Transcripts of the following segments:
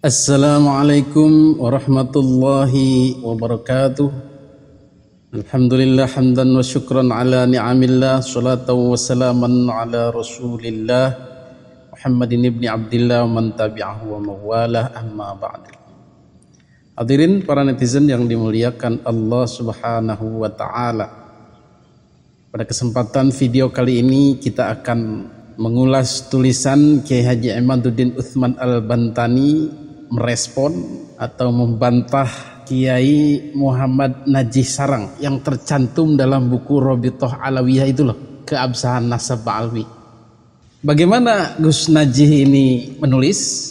Assalamualaikum warahmatullahi wabarakatuh. Alhamdulillah hamdan wa syukran ala ni'amillah, salatan wa salaman ala rasulillah Muhammadin ibni Abdillah wa man tabi'ahu wa mawalah, amma ba'd. Hadirin para netizen yang dimuliakan Allah subhanahu wa ta'ala, pada kesempatan video kali ini kita akan mengulas tulisan Kiai Haji Imaduddin Utsman Al-Bantani merespon atau membantah Kiai Muhammad Najih Sarang yang tercantum dalam buku Robitoh Alawiyah itu loh, keabsahan nasab Ba'alwi. Bagaimana Gus Najih ini menulis?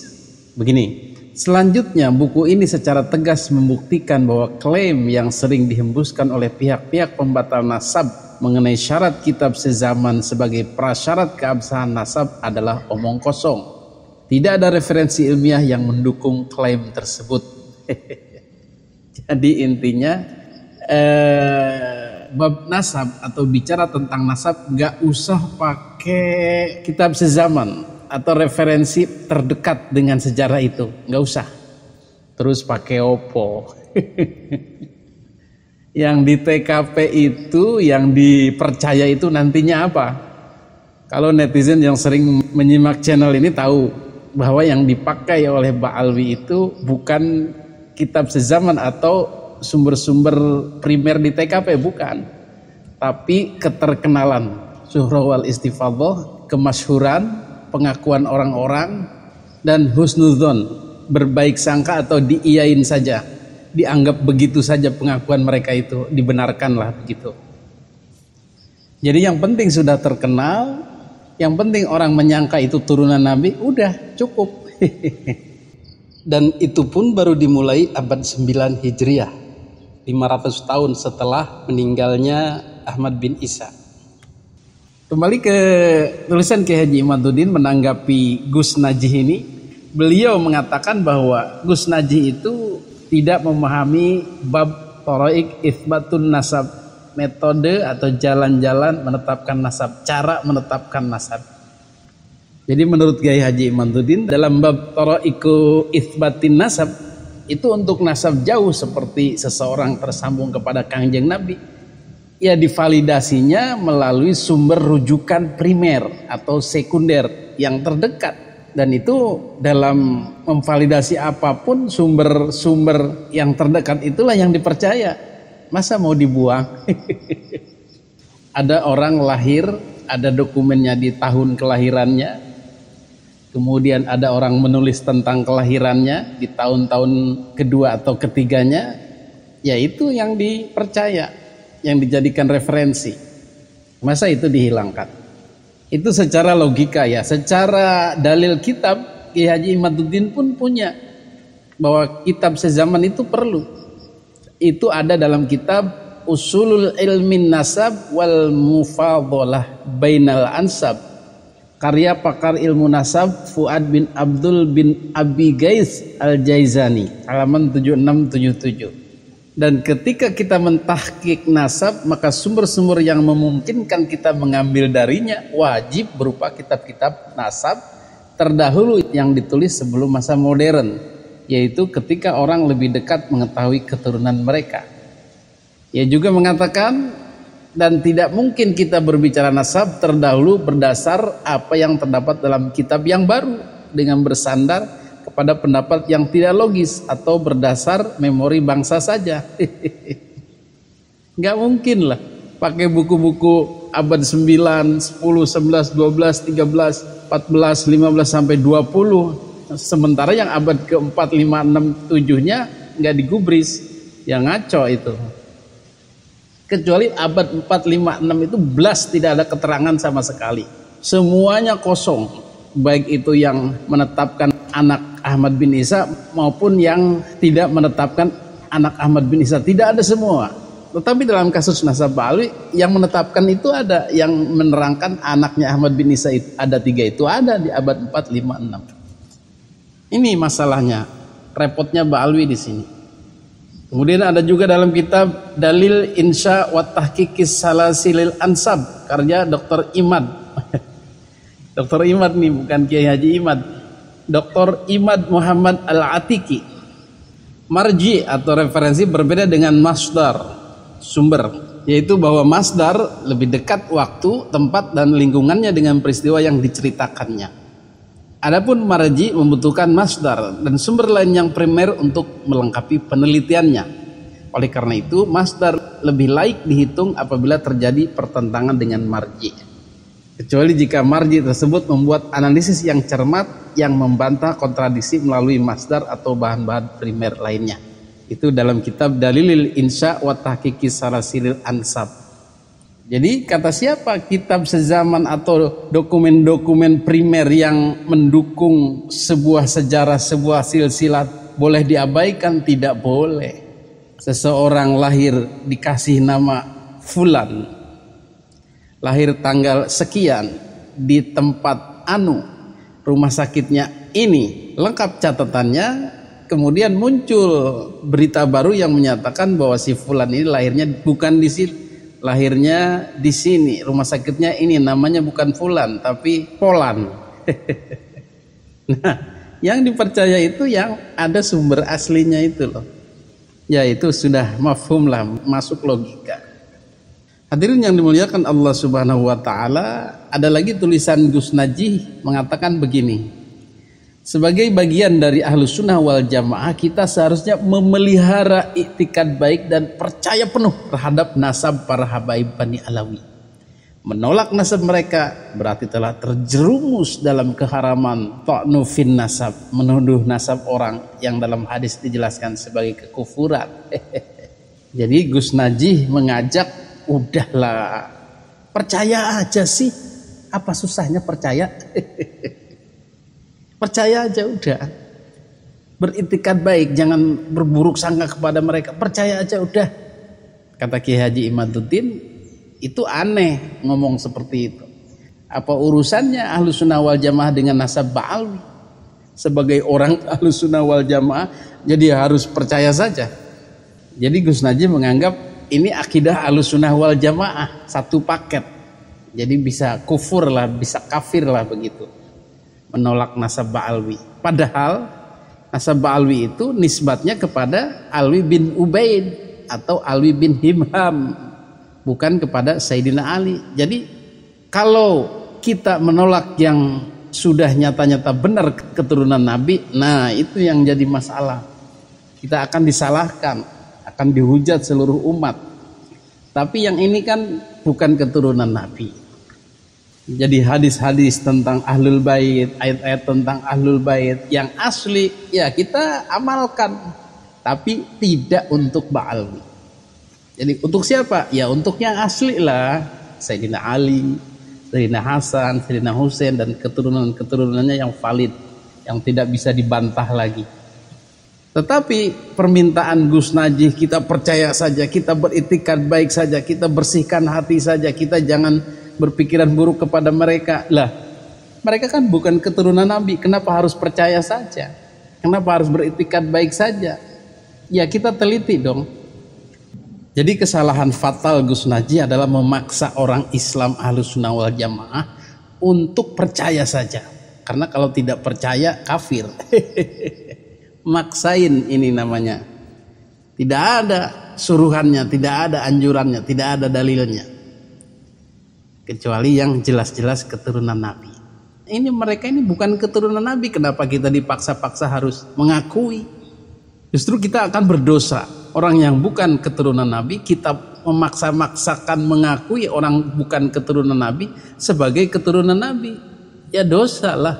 Begini, selanjutnya buku ini secara tegas membuktikan bahwa klaim yang sering dihembuskan oleh pihak-pihak pembatal nasab mengenai syarat kitab sezaman sebagai prasyarat keabsahan nasab adalah omong kosong. Tidak ada referensi ilmiah yang mendukung klaim tersebut. Jadi intinya bab nasab atau bicara tentang nasab gak usah pakai kitab sezaman atau referensi terdekat dengan sejarah itu, gak usah. Terus pakai opo? Yang di TKP itu, yang dipercaya itu nantinya apa? Kalau netizen yang sering menyimak channel ini tahu bahwa yang dipakai oleh Ba'alwi itu bukan kitab sezaman atau sumber-sumber primer di TKP, bukan, tapi keterkenalan, syuhrah wal istifadhah, kemasyhuran, pengakuan orang-orang, dan husnudzon, berbaik sangka atau diiyain saja, dianggap begitu saja pengakuan mereka itu, dibenarkanlah begitu. Jadi yang penting sudah terkenal, yang penting orang menyangka itu turunan Nabi, udah cukup. Dan itu pun baru dimulai abad 9 Hijriah, 500 tahun setelah meninggalnya Ahmad bin Isa. Kembali ke tulisan Kiai Haji Imaduddin menanggapi Gus Najih ini, beliau mengatakan bahwa Gus Najih itu tidak memahami bab tharaik itsbatun nasab, metode atau jalan-jalan menetapkan nasab, cara menetapkan nasab. Jadi menurut Kiai Haji Imaduddin, dalam bab taraiku itsbatin nasab itu untuk nasab jauh seperti seseorang tersambung kepada Kangjeng Nabi, ya divalidasinya melalui sumber rujukan primer atau sekunder yang terdekat. Dan itu dalam memvalidasi apapun, sumber-sumber yang terdekat itulah yang dipercaya. Masa mau dibuang? Ada orang lahir, ada dokumennya di tahun kelahirannya, kemudian ada orang menulis tentang kelahirannya di tahun-tahun kedua atau ketiganya, ya itu yang dipercaya, yang dijadikan referensi. Masa itu dihilangkan? Itu secara logika ya, secara dalil kitab, Kiai Haji Imaduddin pun punya bahwa kitab sezaman itu perlu. Itu ada dalam kitab Usulul Ilmin Nasab wal Mufadhalah Bainal Ansab, karya pakar ilmu nasab Fuad bin Abdul bin Abi Gais Al-Jaizani, halaman 7677. Dan ketika kita mentahqiq nasab, maka sumber-sumber yang memungkinkan kita mengambil darinya wajib berupa kitab-kitab nasab terdahulu yang ditulis sebelum masa modern, yaitu ketika orang lebih dekat mengetahui keturunan mereka. Ia juga mengatakan, dan tidak mungkin kita berbicara nasab terdahulu berdasar apa yang terdapat dalam kitab yang baru dengan bersandar kepada pendapat yang tidak logis atau berdasar memori bangsa saja. Nggak mungkin lah pakai buku-buku abad 9, 10, 11, 12, 13, 14, 15 sampai 20. Sementara yang abad ke-4, 5, 6, 7-nya nggak digubris, yang ngaco itu. Kecuali abad 4, 5, 6 itu belas tidak ada keterangan sama sekali. Semuanya kosong, baik itu yang menetapkan anak Ahmad bin Isa maupun yang tidak menetapkan anak Ahmad bin Isa, tidak ada semua. Tetapi dalam kasus nasab Ba'alwi yang menetapkan itu ada, yang menerangkan anaknya Ahmad bin Isa itu ada 3, itu ada di abad 4, 5, 6. Ini masalahnya, repotnya Ba'alwi di sini. Kemudian ada juga dalam kitab Dalil Insya wa Tahqiqis Salasilil Ansab, karya Dr. Imad. Dr. Imad nih, bukan Kiai Haji Imad. Dr. Imad Muhammad Al-Atiki. Marji atau referensi berbeda dengan masdar, sumber, yaitu bahwa masdar lebih dekat waktu, tempat, dan lingkungannya dengan peristiwa yang diceritakannya. Adapun marji membutuhkan masdar dan sumber lain yang primer untuk melengkapi penelitiannya. Oleh karena itu, masdar lebih laik dihitung apabila terjadi pertentangan dengan marji. Kecuali jika marji tersebut membuat analisis yang cermat yang membantah kontradiksi melalui masdar atau bahan-bahan primer lainnya. Itu dalam kitab Dalilil Insya wa Tahqiqi Salasilil Ansab. Jadi kata siapa kitab sezaman atau dokumen-dokumen primer yang mendukung sebuah sejarah, sebuah silsilah boleh diabaikan? Tidak boleh. Seseorang lahir dikasih nama Fulan, lahir tanggal sekian di tempat anu, rumah sakitnya ini, lengkap catatannya. Kemudian muncul berita baru yang menyatakan bahwa si Fulan ini lahirnya bukan di sini, lahirnya di sini, rumah sakitnya ini, namanya bukan Fulan tapi Polan. Nah, yang dipercaya itu yang ada sumber aslinya itu loh. Ya itu sudah mafhum lah, masuk logika. Hadirin yang dimuliakan Allah Subhanahu wa taala, ada lagi tulisan Gus Najih mengatakan begini. Sebagai bagian dari Ahlus Sunnah wal Jamaah, kita seharusnya memelihara iktikad baik dan percaya penuh terhadap nasab para habaib Bani Alawi. Menolak nasab mereka berarti telah terjerumus dalam keharaman ta'nu fin nasab, menuduh nasab orang yang dalam hadis dijelaskan sebagai kekufuran. Jadi Gus Najih mengajak, udahlah, percaya aja sih, apa susahnya percaya? Percaya aja udah, beriktikad baik, jangan berburuk sangka kepada mereka, percaya aja udah. Kata Kiai Haji Imaduddin, itu aneh ngomong seperti itu. Apa urusannya Ahlus Sunnah wal Jamaah dengan nasab Ba'alwi? Sebagai orang Ahlus Sunnah wal Jamaah jadi harus percaya saja. Jadi Gus Najih menganggap ini akidah Ahlus Sunnah wal Jamaah satu paket. Jadi bisa kufur lah, bisa kafir lah begitu, menolak nasab Ba'alwi. Padahal nasab Ba'alwi itu nisbatnya kepada Alwi bin Ubaid atau Alwi bin Himham, bukan kepada Sayyidina Ali. Jadi kalau kita menolak yang sudah nyata-nyata benar keturunan Nabi, nah itu yang jadi masalah. Kita akan disalahkan, akan dihujat seluruh umat. Tapi yang ini kan bukan keturunan Nabi. Jadi hadis-hadis tentang Ahlul Bait, ayat-ayat tentang Ahlul Bait yang asli ya kita amalkan, tapi tidak untuk Ba'alwi. Jadi untuk siapa? Ya untuk yang asli lah, Sayyidina Ali, Sayyidina Hasan, Sayyidina Husain, dan keturunan-keturunannya yang valid, yang tidak bisa dibantah lagi. Tetapi permintaan Gus Najih, kita percaya saja, kita beriktikad baik saja, kita bersihkan hati saja, kita jangan berpikiran buruk kepada mereka. Lah, mereka kan bukan keturunan Nabi, kenapa harus percaya saja? Kenapa harus beriktikad baik saja? Ya kita teliti dong. Jadi kesalahan fatal Gus Najih adalah memaksa orang Islam Ahlus Sunnah wal Jamaah untuk percaya saja. Karena kalau tidak percaya kafir. Maksain ini namanya. Tidak ada suruhannya, tidak ada anjurannya, tidak ada dalilnya. Kecuali yang jelas-jelas keturunan Nabi. Ini mereka ini bukan keturunan Nabi, kenapa kita dipaksa-paksa harus mengakui? Justru kita akan berdosa. Orang yang bukan keturunan Nabi, kita memaksa-maksakan mengakui orang bukan keturunan Nabi sebagai keturunan Nabi. Ya dosa lah.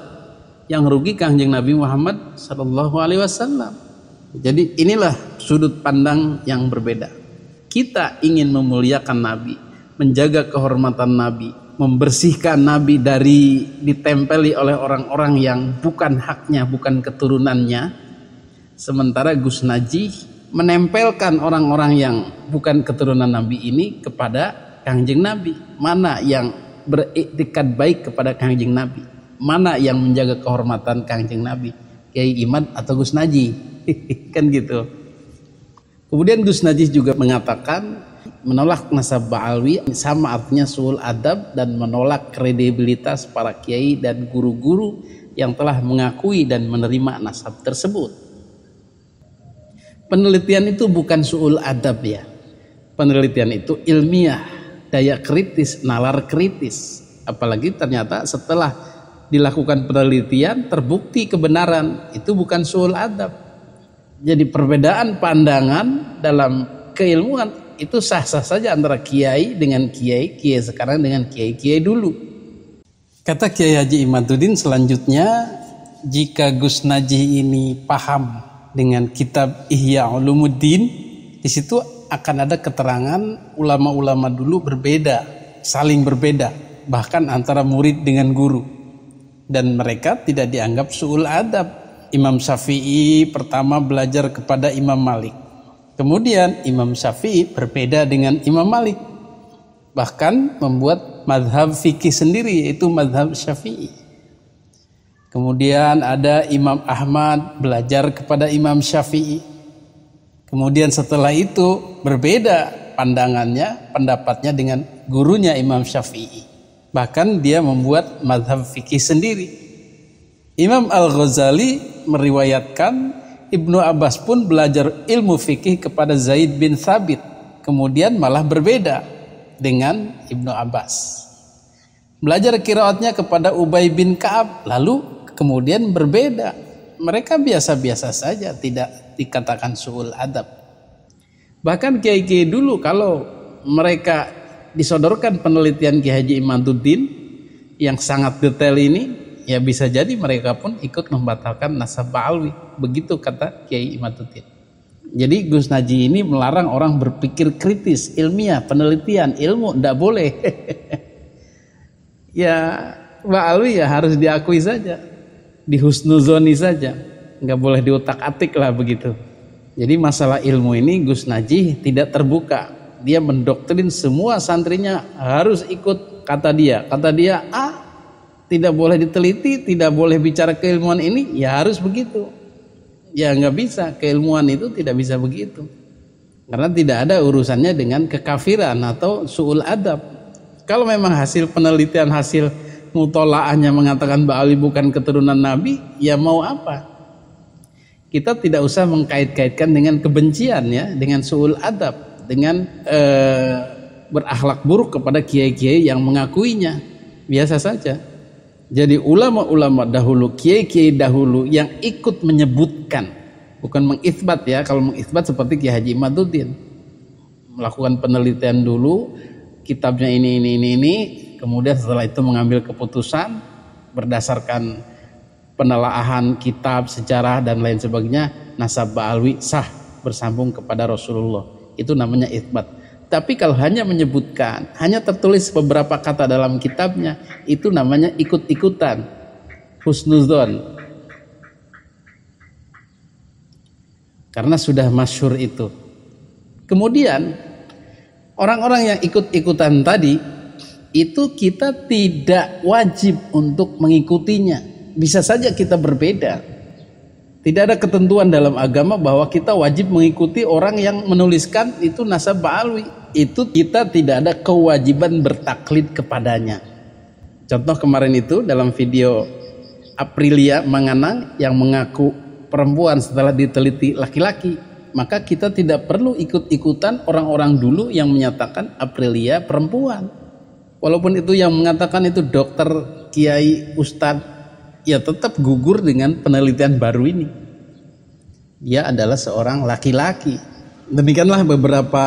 Yang rugi Kanjeng Nabi Muhammad SAW. Jadi inilah sudut pandang yang berbeda. Kita ingin memuliakan Nabi, menjaga kehormatan Nabi, membersihkan Nabi dari ditempeli oleh orang-orang yang bukan haknya, bukan keturunannya. Sementara Gus Najih menempelkan orang-orang yang bukan keturunan Nabi ini kepada Kanjeng Nabi. Mana yang beriktikad baik kepada Kanjeng Nabi? Mana yang menjaga kehormatan Kanjeng Nabi? Kiai Imad atau Gus Najih? Kan gitu. Kemudian Gus Najih juga mengatakan Menolak nasab Ba'alwi sama artinya suul adab dan menolak kredibilitas para kiai dan guru-guru yang telah mengakui dan menerima nasab tersebut. Penelitian itu bukan suul adab ya. Penelitian itu ilmiah, daya kritis, nalar kritis. Apalagi ternyata setelah dilakukan penelitian terbukti kebenaran, itu bukan suul adab. Jadi perbedaan pandangan dalam keilmuan itu sah-sah saja antara kiai dengan kiai sekarang dengan kiai dulu. Kata Kiai Haji Imaduddin selanjutnya, jika Gus Najih ini paham dengan kitab Ihya Ulumuddin, di situ akan ada keterangan ulama-ulama dulu berbeda, saling berbeda, bahkan antara murid dengan guru, dan mereka tidak dianggap suul adab. Imam Syafi'i pertama belajar kepada Imam Malik, kemudian Imam Syafi'i berbeda dengan Imam Malik, bahkan membuat mazhab fikih sendiri yaitu mazhab Syafi'i. Kemudian ada Imam Ahmad belajar kepada Imam Syafi'i, kemudian setelah itu berbeda pandangannya, pendapatnya dengan gurunya Imam Syafi'i, bahkan dia membuat mazhab fikih sendiri. Imam Al-Ghazali meriwayatkan Ibnu Abbas pun belajar ilmu fikih kepada Zaid bin Thabit, kemudian malah berbeda dengan Ibnu Abbas. Belajar qiraatnya kepada Ubay bin Ka'ab, lalu kemudian berbeda. Mereka biasa-biasa saja, tidak dikatakan suul adab. Bahkan kiai-kiai dulu kalau mereka disodorkan penelitian Kiai Haji Imaduddin yang sangat detail ini, ya bisa jadi mereka pun ikut membatalkan nasab Ba'alwi. Begitu kata Kiai Imaduddin. Jadi Gus Najih ini melarang orang berpikir kritis, ilmiah, penelitian, ilmu, tidak boleh. Ya Ba'alwi ya harus diakui saja, dihusnuzoni saja, nggak boleh diutak-atik lah begitu. Jadi masalah ilmu ini Gus Najih tidak terbuka. Dia mendoktrin semua santrinya harus ikut kata dia tidak boleh diteliti, tidak boleh bicara keilmuan ini, ya harus begitu. Ya nggak bisa, keilmuan itu tidak bisa begitu, karena tidak ada urusannya dengan kekafiran atau suul adab. Kalau memang hasil penelitian, hasil mutolaahnya mengatakan Ba'alwi bukan keturunan Nabi, ya mau apa? Kita tidak usah mengkait-kaitkan dengan kebencian ya, dengan suul adab, dengan berakhlak buruk kepada kiai-kiai yang mengakuinya. Biasa saja. Jadi ulama-ulama dahulu, kiai-kiai dahulu yang ikut menyebutkan, bukan mengitsbat ya. Kalau mengitsbat seperti Kiai Haji Imaduddin, melakukan penelitian dulu, kitabnya ini, kemudian setelah itu mengambil keputusan berdasarkan penelaahan kitab, sejarah dan lain sebagainya, nasab Ba'alwi sah bersambung kepada Rasulullah. Itu namanya itsbat. Tapi kalau hanya menyebutkan, hanya tertulis beberapa kata dalam kitabnya, itu namanya ikut-ikutan, husnudzon. Karena sudah masyhur itu. Kemudian orang-orang yang ikut-ikutan tadi, itu kita tidak wajib untuk mengikutinya. Bisa saja kita berbeda. Tidak ada ketentuan dalam agama bahwa kita wajib mengikuti orang yang menuliskan itu nasab Ba'alwi. Itu kita tidak ada kewajiban bertaklid kepadanya. Contoh kemarin itu dalam video Aprilia Manganang yang mengaku perempuan setelah diteliti laki-laki, maka kita tidak perlu ikut-ikutan orang-orang dulu yang menyatakan Aprilia perempuan. Walaupun itu yang mengatakan itu dokter, kiai, ustadz, ya tetap gugur dengan penelitian baru ini. Dia adalah seorang laki-laki. Demikianlah beberapa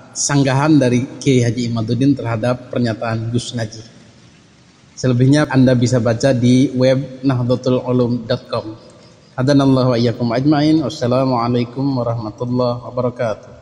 sanggahan dari Kiai Haji Imaduddin terhadap pernyataan Gus Najih. Selebihnya Anda bisa baca di web nahdlatululum.com. Hadanallahu wa iyyakum ajmain. Wassalamualaikum warahmatullahi wabarakatuh.